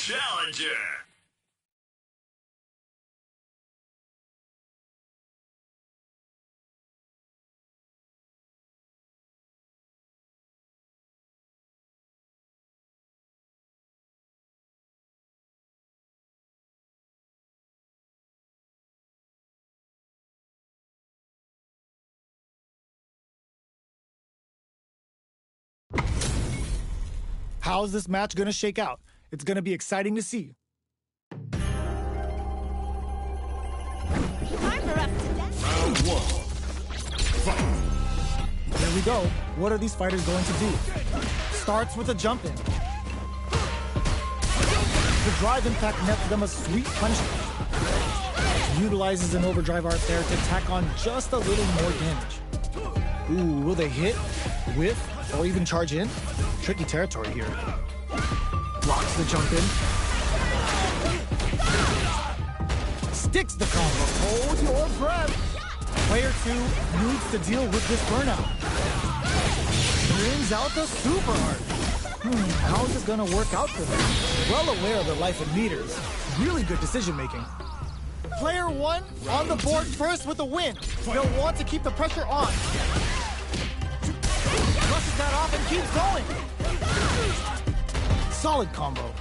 challenger. How's this match gonna shake out? It's gonna be exciting to see. Time for us to dance. Round one. Fight. Here we go. What are these fighters going to do? Starts with a jump in. The drive impact nets them a sweet punishment. Utilizes an overdrive art there to tack on just a little more damage. Ooh, will they hit, whiff, or even charge in? Tricky territory here. Blocks the jump in. Sticks the combo. Hold your breath. Player 2 needs to deal with this burnout. Brings out the super art. How's it gonna work out for them? Well aware of their life in meters. Really good decision making. Player 1 on the board first with a win. They'll want to keep the pressure on. Brushes that off and keeps going. Solid combo.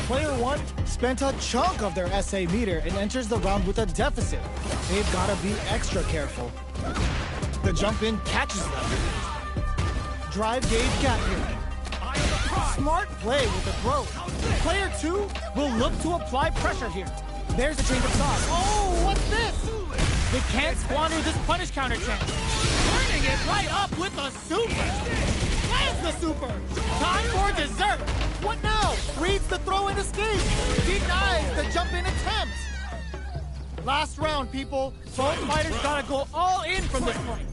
Player 1 spent a chunk of their SA meter and enters the round with a deficit. They've got to be extra careful. The jump in catches them. Drive gauge gap here. Smart play with the throw. Player 2 will look to apply pressure here. There's a change of thought. Oh, what's this? They can't squander this punish counter chance. Turning it right up with a super. Lands the super. Time for dessert. What now? Reads the throw and escape. Denies the jump in attempt. Last round, people. Both fighters gotta go all in from this point.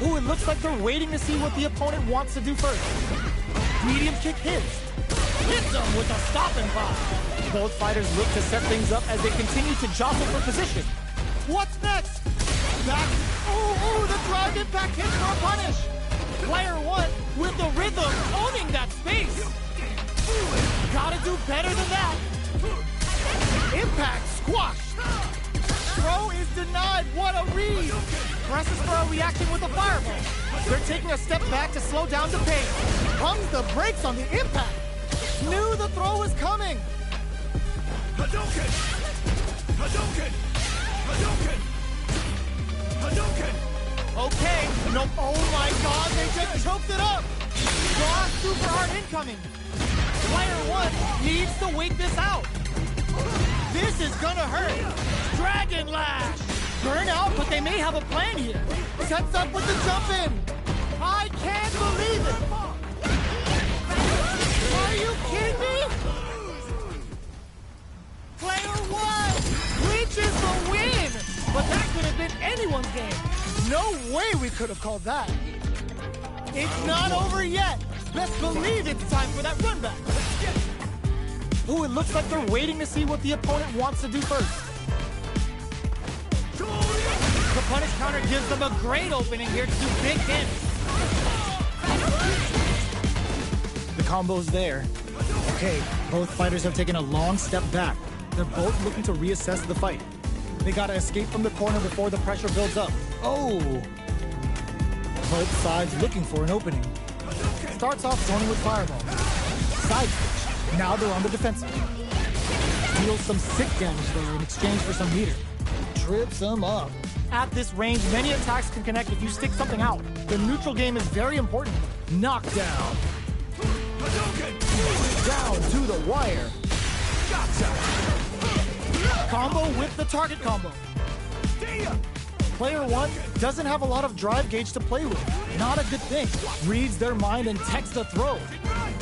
Ooh, it looks like they're waiting to see what the opponent wants to do first. Medium kick hits. Hits them with a stopping block. Both fighters look to set things up as they continue to jostle for position. What's next? Back. Ooh, the drive impact hits for a punish. Player 1 with the rhythm owning that space. Gotta do better than that. Impact squash. Throw is denied. What a read. Presses for a reaction with a fireball. They're taking a step back to slow down the pace. Pumps the brakes on the impact. Knew the throw was coming. Hadouken! Hadouken! Hadouken! Hadouken! Okay, no, oh my god, they just choked it up! Raw super hard incoming! Player 1 needs to wait this out! This is gonna hurt! Dragon Lash! Burn out, but they may have a plan here! Sets up with the jump in! I can't believe it! Are you kidding me? Player 1 reaches the win! But that could have been anyone's game! No way we could have called that. It's not over yet. Best believe it's time for that run back. Ooh, it looks like they're waiting to see what the opponent wants to do first. The punish counter gives them a great opening here to do big damage. The combo's there. Okay, both fighters have taken a long step back. They're both looking to reassess the fight. They gotta escape from the corner before the pressure builds up. Oh! Both sides looking for an opening. Starts off zoning with fireball. Side switch. Now they're on the defensive. Deals some sick damage there in exchange for some meter. Trips them up. At this range, many attacks can connect if you stick something out. The neutral game is very important. Knockdown. Down to the wire. Combo with the target combo. Player 1 doesn't have a lot of drive gauge to play with. Not a good thing. Reads their mind and texts a throw.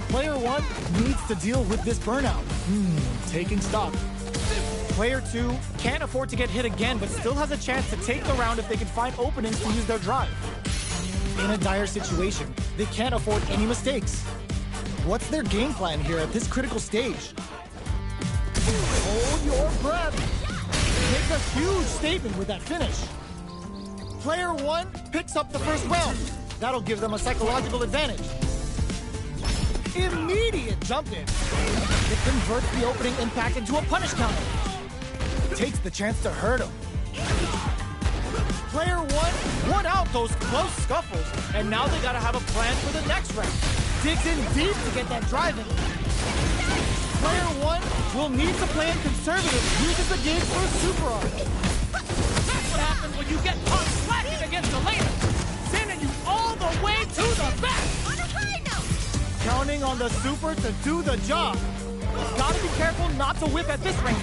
Player 1 needs to deal with this burnout. Taking stock. Player 2 can't afford to get hit again, but still has a chance to take the round if they can find openings to use their drive. In a dire situation, they can't afford any mistakes. What's their game plan here at this critical stage? Hold your breath. Makes a huge statement with that finish. Player 1 picks up the first round. That'll give them a psychological advantage. Immediate jump in. It converts the opening impact into a punish counter. Takes the chance to hurt him. Player one won out those close scuffles, and now they gotta have a plan for the next round. Digs in deep to get that drive in. Player one will need to play in conservative, uses the gauge for a super arm. That's what happens when you get caught slacking against a laner, sending you all the way to the back. On a high note! Counting on the super to do the job. Gotta be careful not to whip at this range.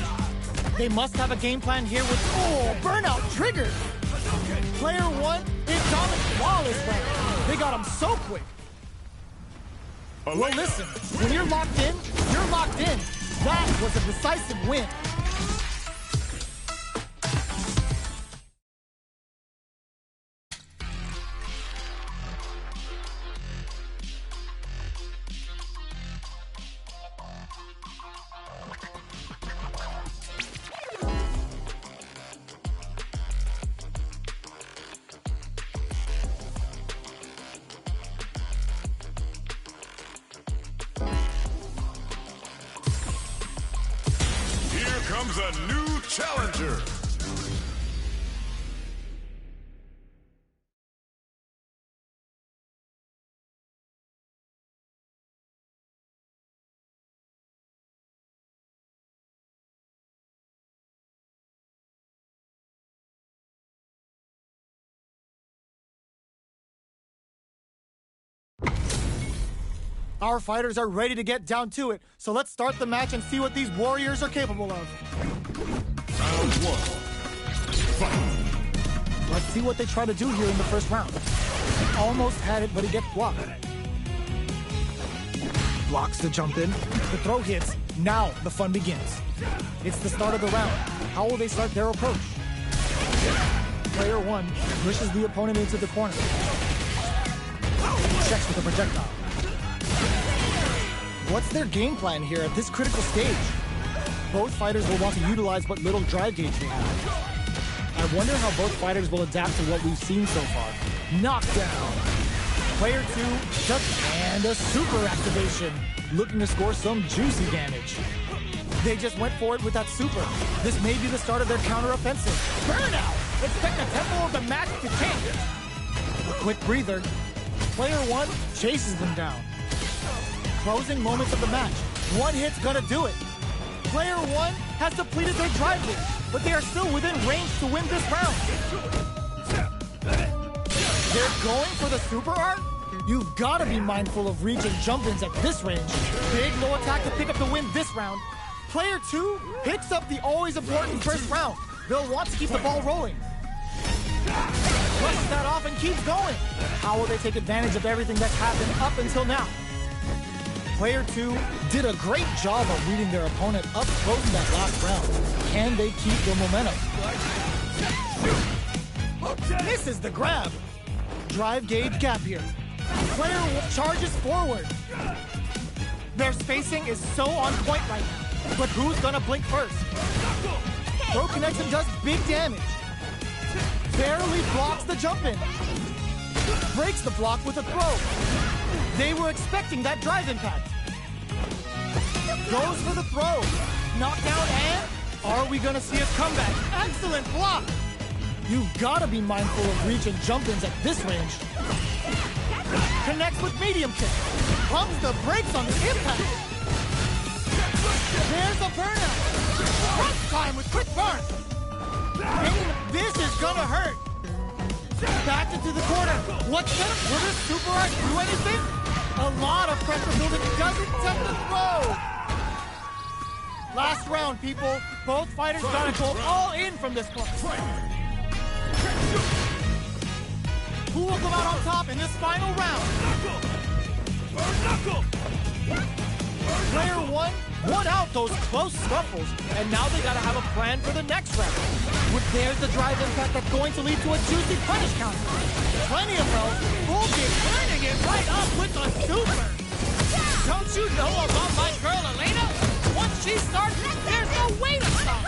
They must have a game plan here with, burnout triggered. Player one is Dominic Wallace round. They got him so quick. Well, listen, when you're locked in, you're locked in. That was a decisive win. Comes a new challenger. Our fighters are ready to get down to it, so let's start the match and see what these warriors are capable of. Round one. Fight. Let's see what they try to do here in the first round. Almost had it, but he gets blocked. Blocks the jump in. The throw hits. Now the fun begins. It's the start of the round. How will they start their approach? Player one pushes the opponent into the corner. Checks with a projectile. What's their game plan here at this critical stage? Both fighters will want to utilize what little drive gauge they have. I wonder how both fighters will adapt to what we've seen so far. Knockdown. Player two, and a super activation. Looking to score some juicy damage. They just went for it with that super. This may be the start of their counter-offensive. Burnout! Expect the tempo of the match to change. A quick breather. Player one chases them down. Closing moments of the match. One hit's gonna do it. Player one has depleted their drive gauge, but they are still within range to win this round. They're going for the super art? You've gotta be mindful of reach and jump-ins at this range. Big low attack to pick up the win this round. Player two picks up the always important first round. They'll want to keep the ball rolling. Brushes that off and keeps going. How will they take advantage of everything that's happened up until now? Player two did a great job of reading their opponent up close in that last round. Can they keep their momentum? Misses the grab. Drive gauge gap here. Player one charges forward. Their spacing is so on point right now. But who's gonna blink first? Throw connects and does big damage. Barely blocks the jump in. Breaks the block with a throw. They were expecting that drive impact. Goes for the throw. Knockdown and are we gonna see a comeback? Excellent block. You've gotta be mindful of reach and jump-ins at this range. Connects with medium kick. Pumps the brakes on the impact. There's a burnout. Crunch time with quick burn. This is gonna hurt. Back into the corner. What's gonna, will this super art do anything? A lot of pressure building. Doesn't tempt the throw. Last round, people. Both fighters gotta go all in from this point. Who will come out on top in this final round? Player one won out those close scuffles, and now they gotta have a plan for the next round. There's the drive impact that's going to lead to a juicy punish counter. Plenty of health. Bullshit turning it right up with the super. Don't you know about my girl Elena? Once she starts, there's no way to stop.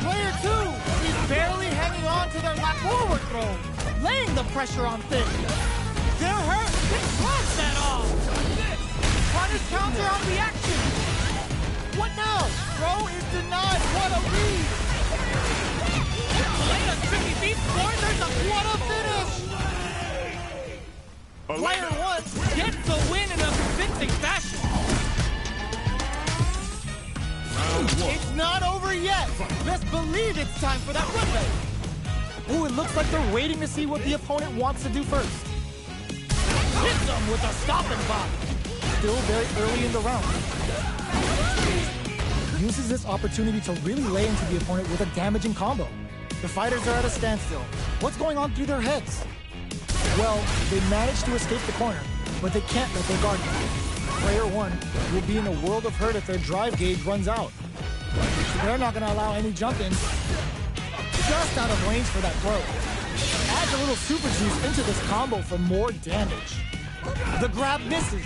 Player two is barely hanging on to their lap forward throw, laying the pressure on things. They're hurt. It drops that off. Punish counter on reaction! What now? Throw is denied. What a lead! Lena tricky beat corners of What a finish! Player 1 gets the win in a convincing fashion. It's not over yet. Best believe it's time for that runway. Ooh, it looks like they're waiting to see what the opponent wants to do first. Hits them with a stop and pop. Still very early in the round. Uses this opportunity to really lay into the opponent with a damaging combo. The fighters are at a standstill. What's going on through their heads? Well, they managed to escape the corner, but they can't let their guard down. Player 1 will be in a world of hurt if their drive gauge runs out. They're not going to allow any jump-ins. Just out of range for that throw. Adds a little super juice into this combo for more damage. The grab misses.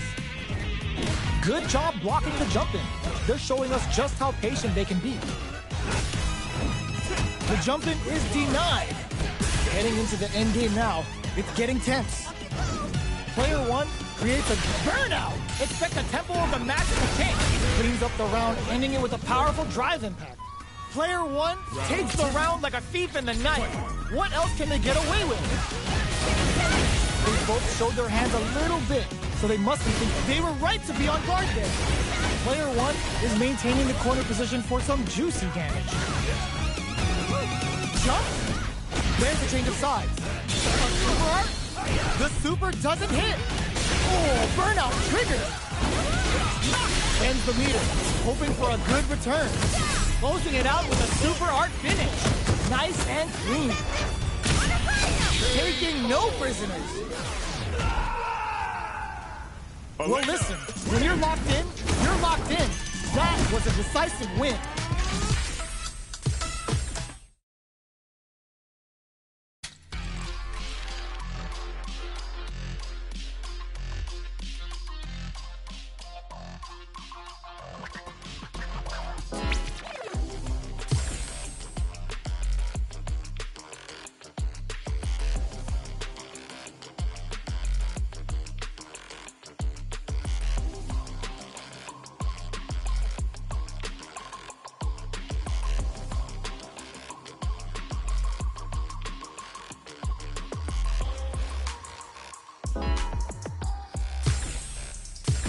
Good job blocking the jump-in. They're showing us just how patient they can be. The jump-in is denied. Heading into the end game now, it's getting tense. Player 1 creates a burnout. Expect the tempo of the match to change. Cleans up the round, ending it with a powerful drive impact. Player 1 Takes the round like a thief in the night. What else can they get away with? They both showed their hands a little bit, so they must think they were right to be on guard there. Player 1 is maintaining the corner position for some juicy damage. Jump. There's a change of sides. A super art. The super doesn't hit. Oh, burnout triggered. Ends the meter, hoping for a good return. Closing it out with a super art finish. Nice and clean. Taking no prisoners. Well, listen, when you're locked in, you're locked in. That was a decisive win.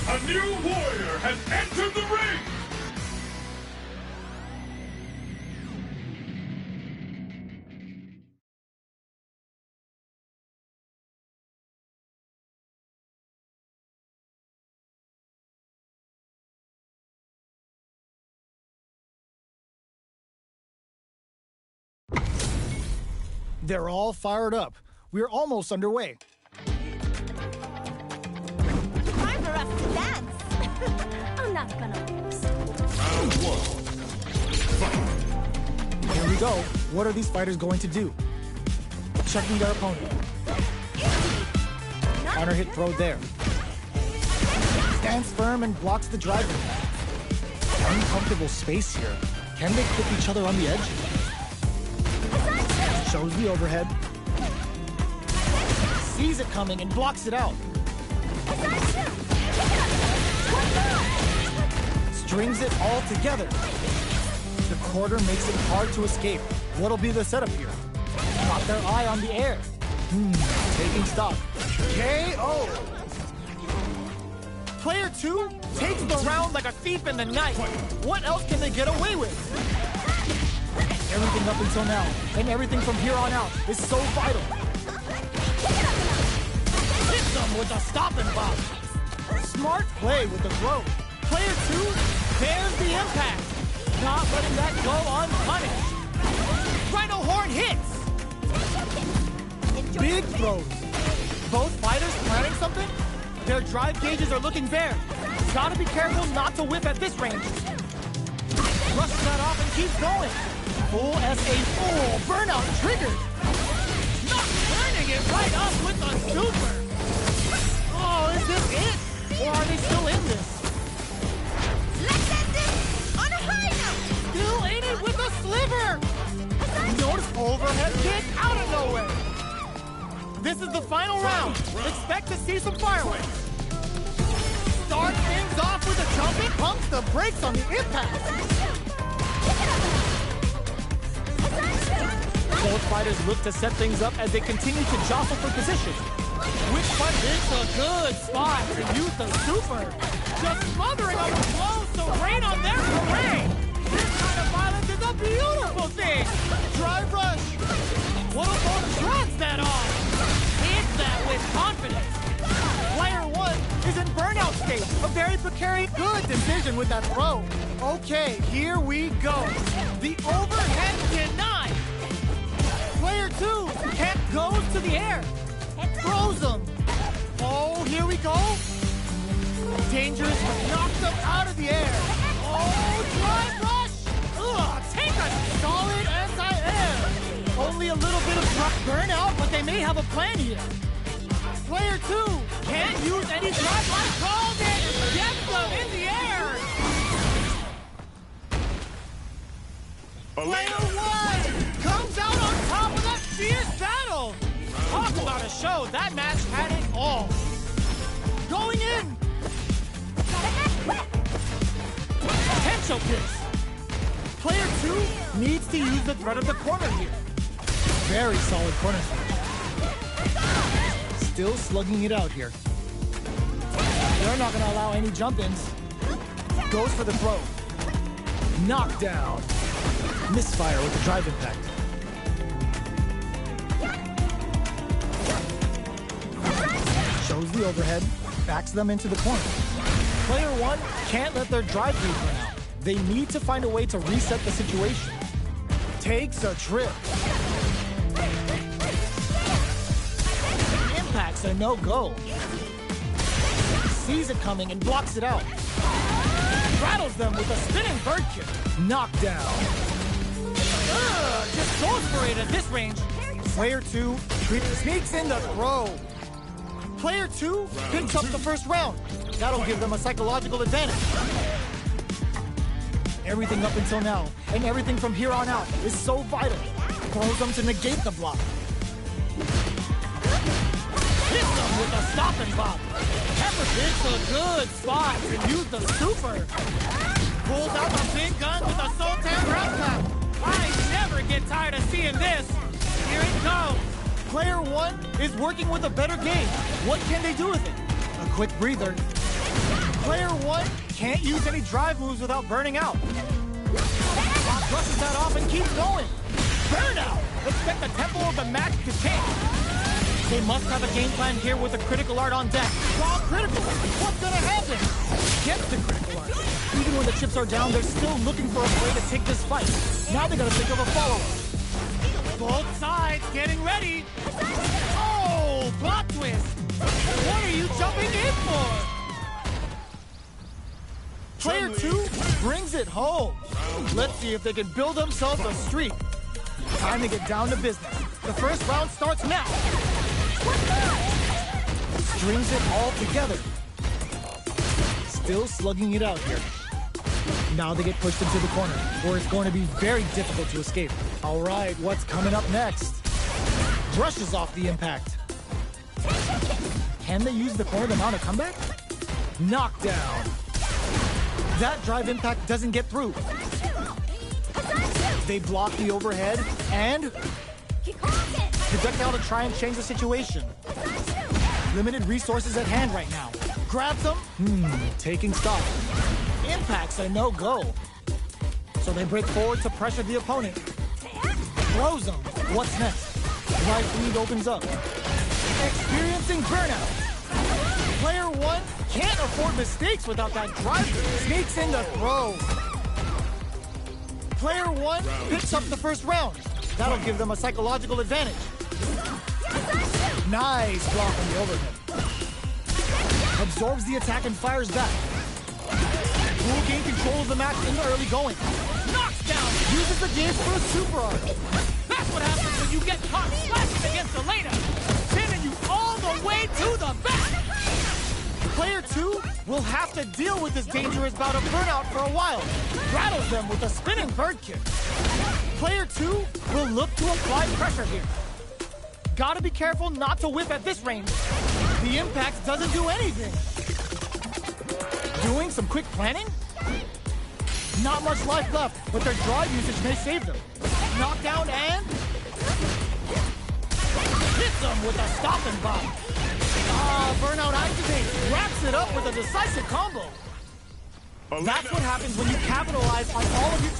A new warrior has entered the ring! They're all fired up. We're almost underway. Time for us to dance. I'm not gonna lose. Round 1. Fight! Here we go. What are these fighters going to do? Checking their opponent. Counter hit throw there. Stands firm and blocks the drive. Uncomfortable space here. Can they clip each other on the edge? Shows the overhead. Sees it coming and blocks it out. Strings it all together. The quarter makes it hard to escape. What'll be the setup here? Got their eye on the air. Taking stock. KO! Player 2 Takes the round like a thief in the night. What else can they get away with? everything up until now, and everything from here on out is so vital. Hits them with a stop and pop. Smart play with the throw. Player 2 bears the impact. Not letting that go unpunished. Rhino Horn hits. Big throws. Both fighters planning something? Their drive gauges are looking bare. Gotta be careful not to whip at this range. Brushes that off and keeps going. Full SA. Oh, burnout triggered. Not turning it right up with the super. Oh, is this it? Or are they still in this? Let's end this on a high note. Still in it with a sliver. Notice Overhead kick out of nowhere. This is the final round. Expect to see some fireworks. start things off with a jumping, pumps the brakes on the impact. Both fighters look to set things up as they continue to jostle for position. Which fighter is a good spot to use the super? Just smothering on the blows to rain on their parade. This kind of violence is a beautiful thing. Drive rush. What a bonus runs that off. Hits that with confidence. Player 1 is in burnout state. A very precarious, good decision with that throw. Okay, here we go. The overhead denied. Player 2 Goes to the air. throws him. Oh, here we go. Dangerous, but knocks him out of the air. Oh, drive rush. Ugh, take a Solid anti-air. Only a little bit of burnout, but they may have a plan here. Player 2 Can't use any drive line. Called it. Gets them in the air. Player 1 comes out on top of that fierce battle. Talk about a show. That match had it all. Going in. Potential picks. Player 2 needs to use the threat of the corner here. Very solid corner switch. Still slugging it out here. They're not going to allow any jump-ins. Goes for the throw. Knockdown. Misfire with the drive impact. Shows the overhead. Backs them into the corner. Player 1 can't let their drive lead run out. They need to find a way to reset the situation. Takes a trip. Impact's a no-go. Sees it coming and blocks it out. Rattles them with a spinning bird kick. Knockdown. Just goes for it at this range. Player 2 sneaks in the throw. Player 2 picks up the first round. That'll give them a psychological advantage. Everything up until now, and everything from here on out, is so vital. Throws them to negate the block. Hits them with a stop and pop. Pepper picks a good spot to use the super. Pulls out the big gun with a Sultan ground tap. I never get tired of seeing this. Here it goes. Player 1 is working with a better game. What can they do with it? A quick breather. Player 1 can't use any drive moves without burning out. Brushes that off and keeps going. Burnout. Expect the tempo of the match to change. They must have a game plan here with a critical art on deck. Draw critical. What's gonna happen? Gets the critical art. Even when the chips are down, they're still looking for a way to take this fight. Now they gotta think of a follow-up. Both sides getting ready. Oh, plot twist. What are you jumping in for? Player 2 brings it home. Let's see if they can build themselves a streak. Time to get down to business. The first round starts now. Strings it all together. Still slugging it out here. Now they get pushed into the corner, where it's going to be very difficult to escape. All right, what's coming up next? Brushes off the impact. Can they use the corner to mount a comeback? Knockdown. That drive impact doesn't get through. They block the overhead and projectile to try and change the situation. Limited resources at hand right now. Grabs them. Taking stock. Impact's a no-go. So they break forward to pressure the opponent. Throws them. What's next? Right lead opens up. Experiencing burnout. Player 1 can't afford mistakes without that drive. Sneaks in the throw. Player 1 picks up the first round. That'll give them a psychological advantage. Nice block on the overhead. Absorbs the attack and fires back. Will gain control of the match in the early going. Knocks down. Uses the gauge for a super art. That's what happens when you get caught slashing against the later. Pinning you all the way to the back. Player 2 will have to deal with this dangerous bout of burnout for a while. Rattles them with a spinning bird kick. Player 2 will look to apply pressure here. Gotta be careful not to whip at this range. The impact doesn't do anything. doing some quick planning? Not much life left, but their drive usage may save them. Knockdown and... hits them with a stopping bomb. Burnout activates, wraps it up with a decisive combo. That's what happens when you capitalize on all of your...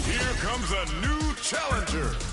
Here comes a new challenger.